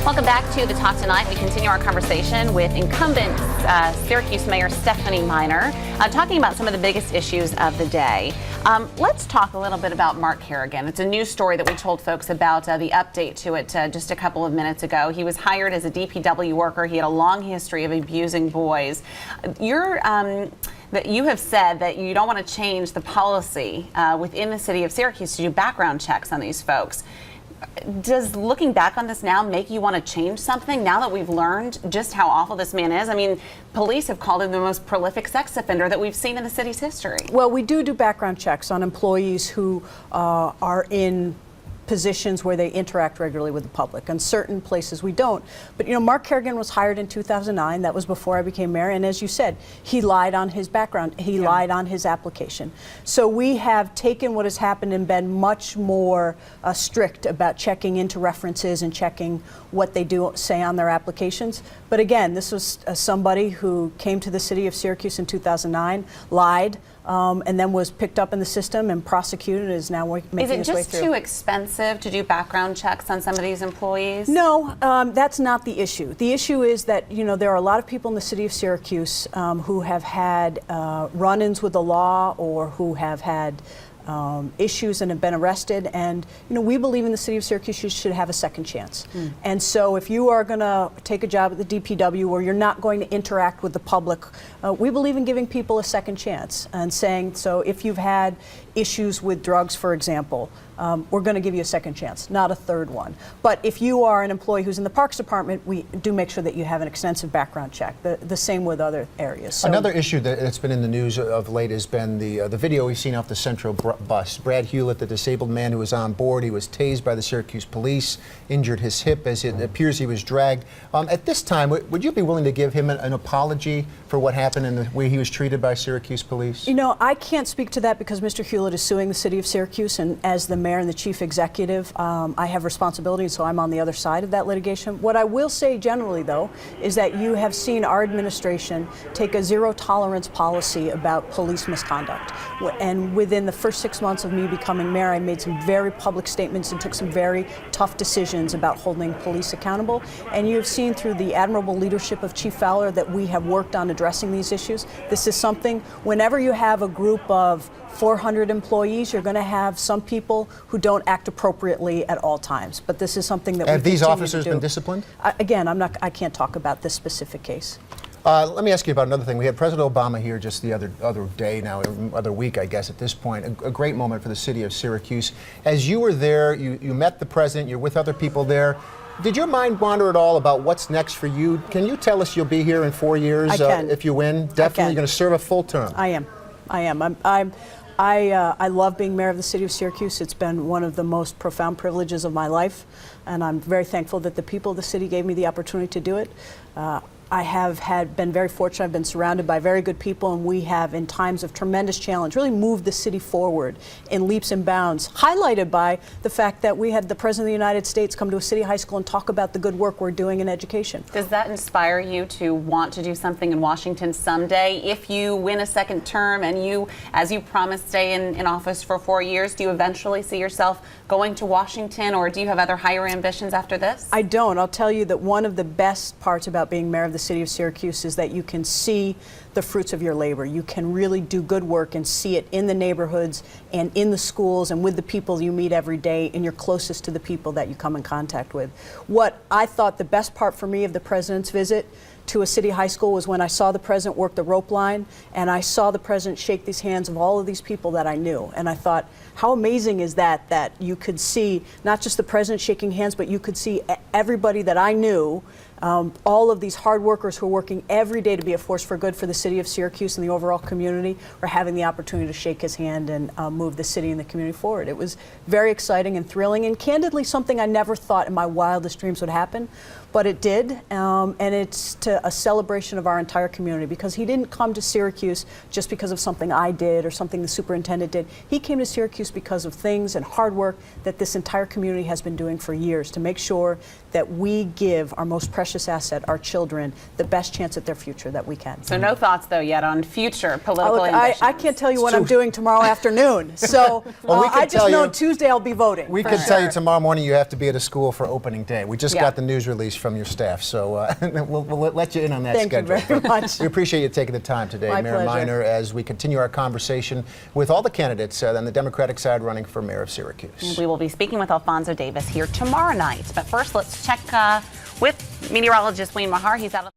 Welcome back to The Talk Tonight. We continue our conversation with incumbent Syracuse Mayor Stephanie Miner, talking about some of the biggest issues of the day. Let's talk a little bit about Mark Harrigan. It's a news story that we told folks about the update to it just a couple of minutes ago. He was hired as a DPW worker. He had a long history of abusing boys. That you have said that you don't want to change the policy within the city of Syracuse to do background checks on these folks. Does looking back on this now make you want to change something now that we've learned just how awful this man is? I mean, police have called him the most prolific sex offender that we've seen in the city's history. Well, we do background checks on employees who are in positions where they interact regularly with the public. In certain places we don't. But you know, Mark Harrigan was hired in 2009. That was before I became mayor. And as you said, he lied on his background. He lied on his application. So we have taken what has happened and been much more strict about checking into references and checking what they do say on their applications. But again, this was somebody who came to the city of Syracuse in 2009, lied, and then was picked up in the system and prosecuted and is now making his way through. Is it just too expensive to do background checks on some of these employees? No, that's not the issue. The issue is that, you know, there are a lot of people in the city of Syracuse who have had run-ins with the law or who have had issues and have been arrested, and you know, we believe in the city of Syracuse you should have a second chance. And so if you are going to take a job at the DPW where you're not going to interact with the public, we believe in giving people a second chance and saying, so if you've had issues with drugs, for example, we're going to give you a second chance, not a third one. But if you are an employee who's in the Parks Department, we do make sure that you have an extensive background check. The same with other areas. So another issue that's been in the news of late has been the video we've seen off the Central bus. Brad Hewlett, the disabled man who was on board, he was tased by the Syracuse police, injured his hip as it appears he was dragged. At this time, would you be willing to give him an apology for what happened and the way he was treated by Syracuse police? You know, I can't speak to that because Mr. Hewlett is suing the city of Syracuse, and as the mayor and the chief executive, I have responsibility, so I'm on the other side of that litigation. What I will say generally, though, is that you have seen our administration take a zero-tolerance policy about police misconduct. And within the first 6 months of me becoming mayor, I made some very public statements and took some very tough decisions about holding police accountable. And you have seen through the admirable leadership of Chief Fowler that we have worked on addressing these issues. This is something, whenever you have a group of 400 employees, you're going to have some people who don't act appropriately at all times. But this is something that have these officers been disciplined? Again, I can't talk about this specific case. Let me ask you about another thing. We had President Obama here just the other day now, other week, I guess, at this point. A great moment for the city of Syracuse. As you were there, you met the president, you're with other people there. Did your mind wander at all about what's next for you? Can you tell us you'll be here in 4 years if you win? Definitely going to serve a full term. I am. I love being mayor of the city of Syracuse. It's been one of the most profound privileges of my life, and I'm very thankful that the people of the city gave me the opportunity to do it. I have been very fortunate. I've been surrounded by very good people, and we have, in times of tremendous challenge, really moved the city forward in leaps and bounds, highlighted by the fact that we had the President of the United States come to a city high school and talk about the good work we're doing in education. Does that inspire you to want to do something in Washington someday? If you win a second term and you, as you promised, stay in office for 4 years, do you eventually see yourself going to Washington, or do you have other higher ambitions after this? I don't. I'll tell you that one of the best parts about being mayor of the city of Syracuse is that you can see the fruits of your labor. You can really do good work and see it in the neighborhoods and in the schools and with the people you meet every day, and you're closest to the people that you come in contact with. What I thought the best part for me of the president's visit to a city high school was when I saw the president work the rope line, and I saw the president shake these hands of all of these people that I knew. And I thought, how amazing is that you could see not just the president shaking hands, but you could see everybody that I knew, all of these hard workers who are working every day to be a force for good for the city of Syracuse and the overall community, are having the opportunity to shake his hand and move the city and the community forward. It was very exciting and thrilling, and candidly something I never thought in my wildest dreams would happen. But it did, and it's a celebration of our entire community, because he didn't come to Syracuse just because of something I did or something the superintendent did. He came to Syracuse because of things and hard work that this entire community has been doing for years to make sure that we give our most precious precious asset, our children, the best chance at their future that we can. So no thoughts, though, yet on future political Look, ambitions. I can't tell you what I'm doing tomorrow afternoon. So Well, we can I just tell know you- Tuesday I'll be voting. We for can tell you sure. tomorrow morning you have to be at a school for opening day. We just Yeah. got the news release from your staff, so we'll let you in on that Thank you schedule. very much. We appreciate you taking the time today, My Mayor pleasure. Miner, as we continue our conversation with all the candidates on the Democratic side running for mayor of Syracuse. We will be speaking with Alfonso Davis here tomorrow night. But first, let's check with meteorologist Wayne Mahar. He's out of